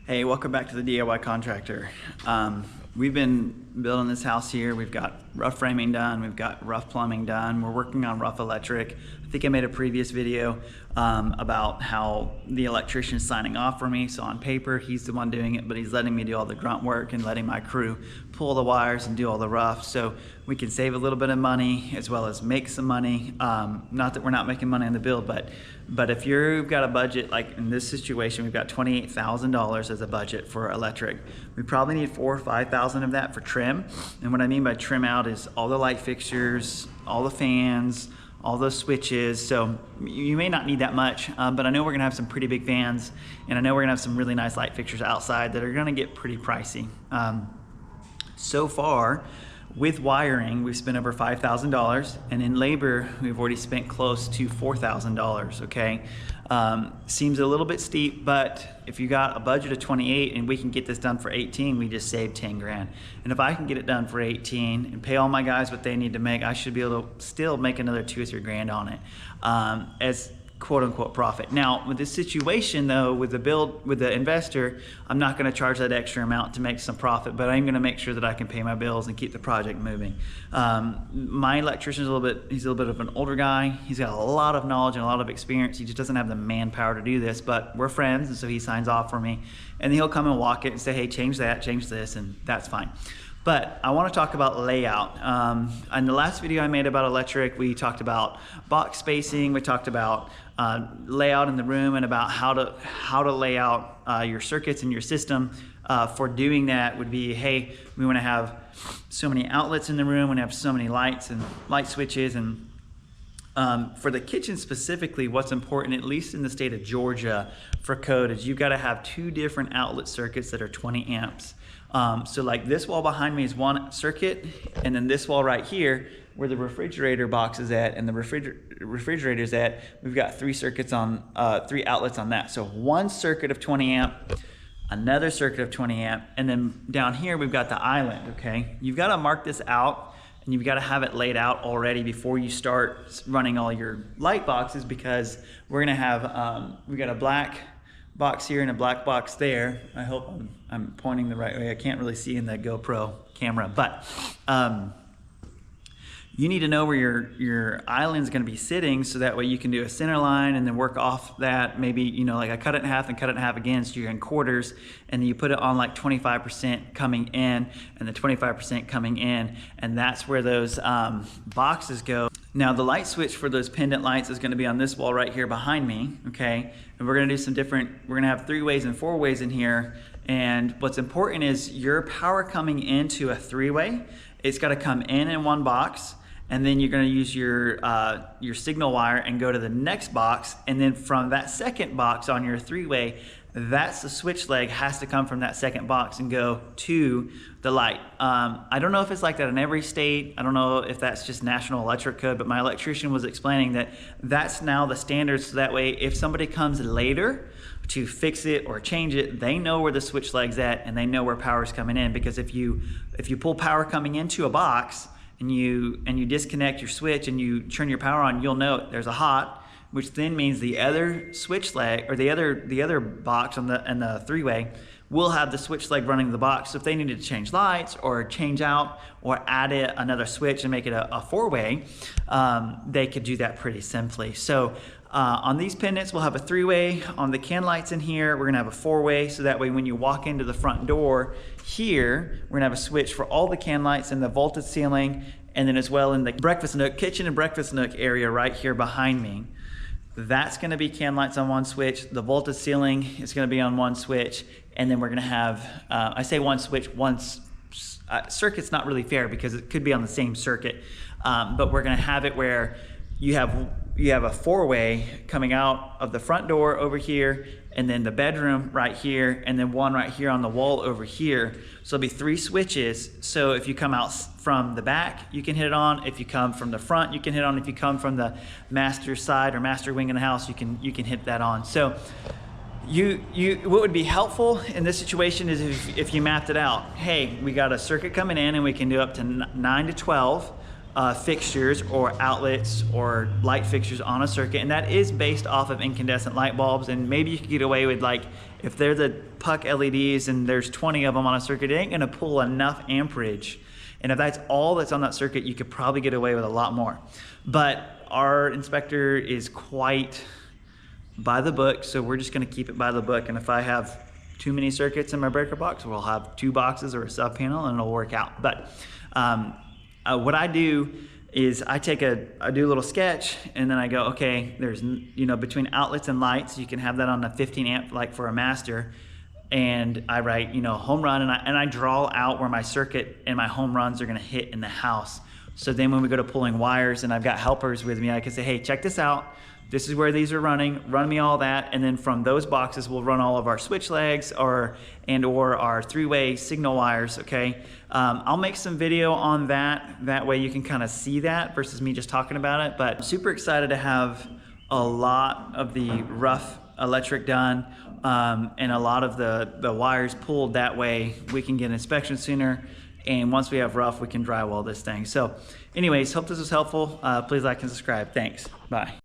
Hey, welcome back to the DIY Contractor. We've been building this house here. We've got rough framing done. We've got rough plumbing done. We're working on rough electric. I think I made a previous video about how the electrician is signing off for me. So on paper, he's the one doing it, but he's letting me do all the grunt work and letting my crew pull the wires and do all the rough. So we can save a little bit of money as well as make some money. Not that we're not making money on the build, but if you've got a budget, like in this situation, we've got $28,000 as a budget for electric. We probably need $4,000 or $5,000 of that for trim. And what I mean by trim out is all the light fixtures, all the fans, all those switches. So you may not need that much, but I know we're gonna have some pretty big fans, and I know we're gonna have some really nice light fixtures outside that are gonna get pretty pricey. So far, with wiring, we've spent over $5,000, and in labor, we've already spent close to $4,000, okay? Seems a little bit steep, but if you got a budget of 28 and we can get this done for 18, we just saved 10 grand. And if I can get it done for 18 and pay all my guys what they need to make, I should be able to still make another 2 or 3 grand on it as quote unquote profit. Now with this situation though, with the investor, I'm not going to charge that extra amount to make some profit, but I'm going to make sure that I can pay my bills and keep the project moving. My electrician's he's a little bit of an older guy. He's got a lot of knowledge and a lot of experience. He just doesn't have the manpower to do this, but we're friends, and so he signs off for me, and he'll come and walk it and say, hey, change that, change this, and that's fine. But I want to talk about layout. In the last video I made about electric, we talked about box spacing, we talked about layout in the room, and about how to lay out your circuits in your system. For doing that would be, hey, we want to have so many outlets in the room, we want to have so many lights and light switches, and for the kitchen specifically, what's important, at least in the state of Georgia for code, is you've got to have 2 different outlet circuits that are 20 amps. So like this wall behind me is 1 circuit, and then this wall right here, where the refrigerator box is at and the refrigerator is at, we've got 3 circuits on 3 outlets on that. So 1 circuit of 20 amp, another circuit of 20 amp, and then down here we've got the island. Okay, you've got to mark this out, and you've got to have it laid out already before you start running all your light boxes, because we're gonna have we've got a black box here and a black box there. I hope I'm pointing the right way. I can't really see in the GoPro camera, but you need to know where your island's gonna be sitting, so that way you can do a center line and then work off that. Maybe, you know, like I cut it in half and cut it in half again, so you're in quarters, and then you put it on like 25% coming in and the 25% coming in, and that's where those boxes go. Now the light switch for those pendant lights is gonna be on this wall right here behind me, okay? And we're gonna do some different, we're gonna have 3 ways and 4 ways in here. And what's important is your power coming into a 3-way, it's gotta come in 1 box, and then you're gonna use your signal wire and go to the next box, and then from that second box on your 3-way, that's the switch leg has to come from that second box and go to the light. I don't know if it's like that in every state. I don't know if that's just national electric code, but my electrician was explaining that that's now the standard, so that way if somebody comes later to fix it or change it, they know where the switch leg's at and they know where power's coming in. Because if you pull power coming into a box and you disconnect your switch and you turn your power on, you'll know there's a hot, which then means the other switch leg, or the other box on the 3-way will have the switch leg running the box. So if they needed to change lights or change out or add another switch and make it a 4-way, they could do that pretty simply. So on these pendants, we'll have a 3-way. On the can lights in here, we're gonna have a 4-way, so that way when you walk into the front door here, we're gonna have a switch for all the can lights in the vaulted ceiling, and then as well in the breakfast nook, kitchen and breakfast nook area right here behind me. That's gonna be can lights on 1 switch. The vaulted ceiling is gonna be on 1 switch. And then we're gonna have, I say 1 switch, 1 circuit's not really fair because it could be on the same circuit. But we're gonna have it where you have a 4-way coming out of the front door over here, and then the bedroom right here, and then 1 right here on the wall over here. So it'll be 3 switches. So if you come out from the back, you can hit it on. If you come from the front, you can hit on. If you come from the master side or master wing in the house, you can hit that on. So what would be helpful in this situation is if you mapped it out. Hey, we got a circuit coming in and we can do up to 9 to 12 fixtures or outlets or light fixtures on a circuit, and that is based off of incandescent light bulbs. And maybe you could get away with, like, if they're the puck LEDs and there's 20 of them on a circuit, it ain't gonna pull enough amperage. And if that's all that's on that circuit, you could probably get away with a lot more. But our inspector is quite by the book, so we're just gonna keep it by the book. And if I have too many circuits in my breaker box, we'll have 2 boxes or a sub panel and it'll work out. But what I do is I do a little sketch, and then I go, okay, there's, between outlets and lights, you can have that on a 15 amp, like for a master. And I write, home run, and I draw out where my circuit and my home runs are gonna hit in the house. So then when we go to pulling wires and I've got helpers with me, I can say, hey, check this out. This is where these are running, run me all that. And then from those boxes, we'll run all of our switch legs or our 3-way signal wires, okay? I'll make some video on that. That way you can kind of see that versus me just talking about it. But I'm super excited to have a lot of the rough electric done and a lot of the wires pulled. That way we can get an inspection sooner. And once we have rough, we can drywall this thing. So anyways, hope this was helpful. Please like and subscribe. Thanks. Bye.